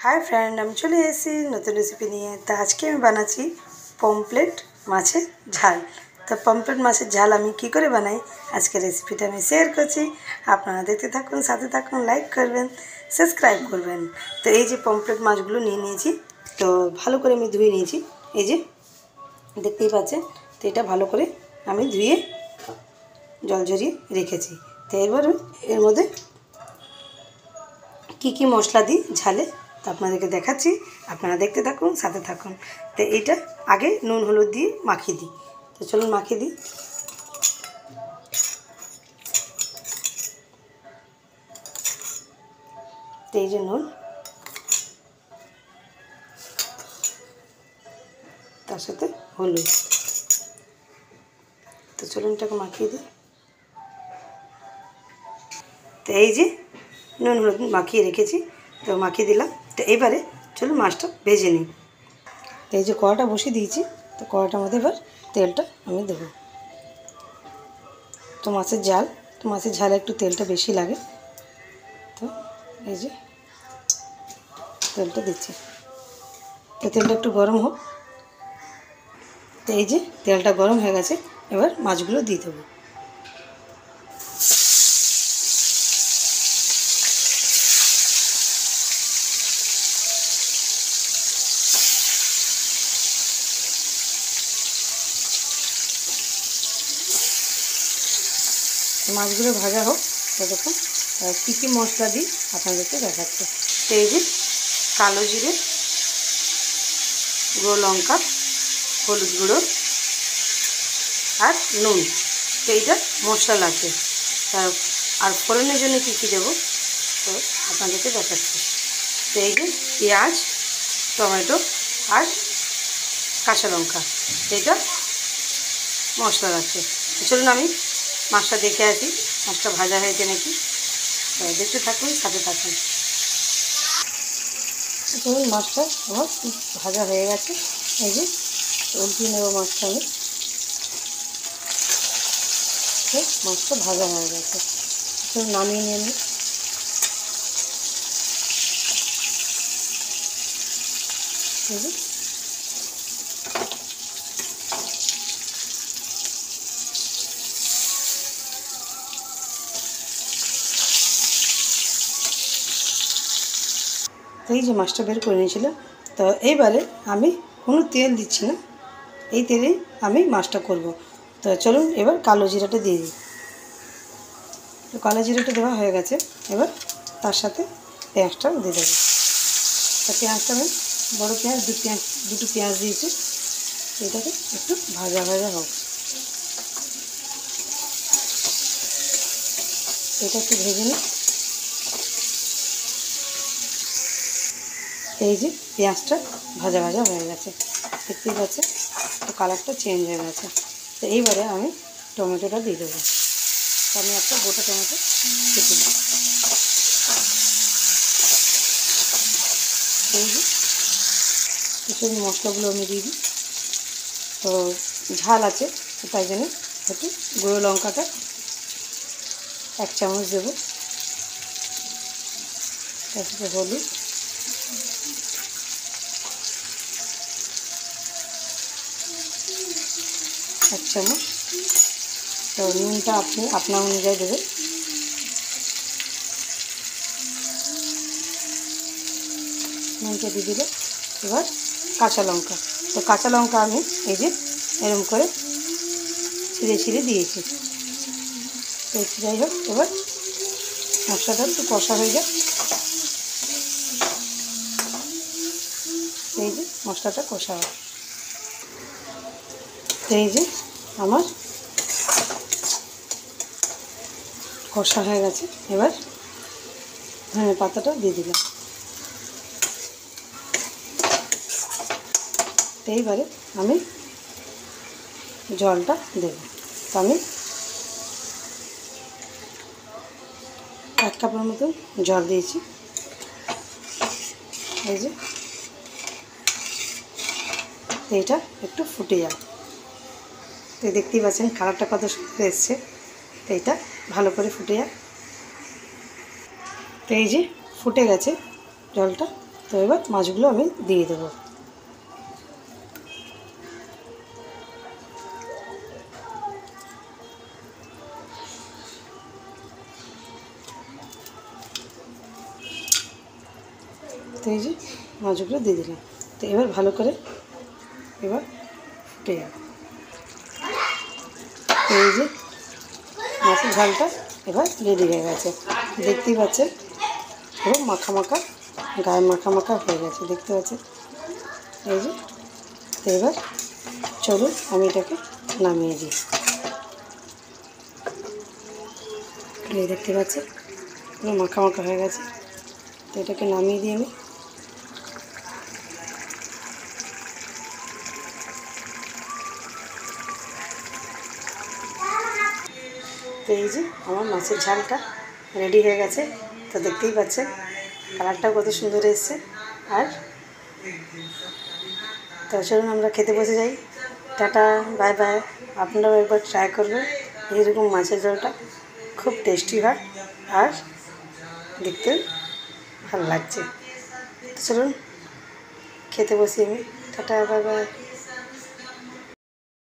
Hi friend, আমি চলে এসেছি নতুন রেসিপি নিয়ে। তো আজকে আমি বানাচ্ছি পমফ্রেট মাছের ঝাল। তো পমফ্রেট মাছের ঝাল আমি কি করে বানাই আজকে রেসিপিটা আমি শেয়ার করছি। আপনারা দেখতে থাকুন, সাথে থাকুন, লাইক করবেন, সাবস্ক্রাইব করবেন। তো এই যে পমফ্রেট মাছগুলো নিয়ে নিয়েছি, তো ভালো করে আমি ধুয়ে নিয়েছি। এই যে দেখতেই পাচ্ছেন, তো এটা ভালো করে আমি ধুয়ে জল ঝরিয়ে রেখেছি। তো এবার এর মধ্যে কি মশলা দিই ঝালে তো আপনাদেরকে দেখাচ্ছি, আপনারা দেখতে থাকুন, সাথে থাকুন। তো এইটা আগে নুন হলুদ দিয়ে মাখিয়ে দিই। তো চলুন মাখিয়ে দিই। তো এই যে নুন, তার সাথে হলুদ। তো চলুন এটাকে মাখিয়ে দিই। তো এই যে নুন হলুদ মাখিয়ে রেখেছি, তো মাখিয়ে দিলাম। তো এবারে চলুন মাছটা ভেজে নিই। তো এই যে কড়াটা বসিয়ে দিয়েছি, তো কড়াটার মধ্যে এবার তেলটা আমি দেবো। তো মাছের ঝালে একটু তেলটা বেশি লাগে। তো এই যে তেলটা দিচ্ছি। তো তেলটা একটু গরম হোক। তো এই যে তেলটা গরম হয়ে গেছে, এবার মাছগুলো দিয়ে দেবো। মাছগুলো ভাজা হোক ততক্ষণ কী মশলা দিই আপনাদেরকে দেখাচ্ছে। তো এই যে কালো জিরে, গুঁড়ো লঙ্কা, হলুদ গুঁড়ো আর নুন, তো এইটা মশলা লাগবে। আর ফোড়নের জন্য কী দেবো তো আপনাদেরকে দেখাচ্ছি। তো এই যে পেঁয়াজ, টমেটো আর কাঁচা লঙ্কা, এইটা মশলা লাগছে। চলুন আমি মাছটা দেখে আসি, মাছটা ভাজা হয়েছে নাকি। দেখতে থাকুন, সাথে থাকুন। চলুন মাছটা আমার ভাজা হয়ে গেছে। এই যে উল্টিয়ে নেব মাছটা আমি। মাছটা ভাজা হয়ে গেছে, চলুন নামিয়ে নিয়ে নিই। এই যে তো এই যে মাছটা বের করে নিয়েছিলাম। তো এইবারে আমি কোনো তেল দিচ্ছি না, এই তেলেই আমি মাছটা করব। তো চলুন এবার কালো জিরাটা দিয়ে দিই। তো কালো জিরাটা দেওয়া হয়ে গেছে, এবার তার সাথে পেঁয়াজটা দিয়ে দেবো। তো পেঁয়াজটা আমি বড়ো পেঁয়াজ, দুটো পেঁয়াজ দিয়েছি। এটাকে একটু ভাজা হোক। এটা একটু ভেজে নিই। এই যে পেঁয়াজটা ভাজা হয়ে গেছে, দেখতেই পাচ্ছেন। তো কালারটা চেঞ্জ হয়ে গেছে। তো এইবারে আমি টমেটোটা দিয়ে দেবো। তো আমি একটা গোটা টমেটো কেটে দিই। এই যে কিছু মশলাগুলো আমি দিয়ে দিই। তো ঝাল আছে, তো তাই জন্য একটু গুঁড়ো লঙ্কাটা 1 চামচ দেবো। তারপরে হলুদ, 1 চামচ। তো নুনটা আপনি আপনার অনুযায়ী দেবেন। নুনটা দিয়ে দিলে এবার কাঁচা লঙ্কা। তো কাঁচা লঙ্কা আমি এই যে এরকম করে ছিঁড়ে দিয়েছি। তো যাই হোক, এবার মশলাটা একটু কষা হয়ে যায়। এই যে মশলাটা কষা হয়। তো এই যে আমার কষা হয়ে গেছে, এবার ধনে পাতাটা দিয়ে দিলাম। তো এইবারে আমি জলটা দেব। তো আমি 1 কাপের মতো জল দিয়েছি। এই যে এইটা একটু ফুটে যাক। তো দেখতেই পাচ্ছেন কালারটা কত সুন্দর এসছে। তো এইটা ভালো করে ফুটে যাক। তো এই যে ফুটে গেছে জলটা, তো এবার মাছগুলো আমি দিয়ে দেবো। তো এই যে মাছগুলো দিয়ে দিলাম। তো এবার ভালো করে এবার ফুটে যাবে। এই যে মাছের ঝালটা এবার রেডি হয়ে গেছে, দেখতেই পাচ্ছেন পুরো মাখা মাখা, গায়ে মাখা মাখা হয়ে গেছে, দেখতে পাচ্ছেন। এই যে তো এবার চলুন আমি এটাকে নামিয়ে দিই। এই দেখতে পাচ্ছেন পুরো মাখা মাখা হয়ে গেছে। তো এটাকে নামিয়ে দিই আমি। তো এই যে আমার মাছের ঝালটা রেডি হয়ে গেছে। তো দেখতেই পাচ্ছেন কালারটাও কত সুন্দর এসছে। আর তো চলুন আমরা খেতে বসে যাই। Tata, bye bye. আপনারাও একবার ট্রাই করবেন, এইরকম মাছের ঝালটা খুব টেস্টি হয় আর দেখতে ভালো লাগছে। চলুন খেতে বসি আমি। Tata, bye bye.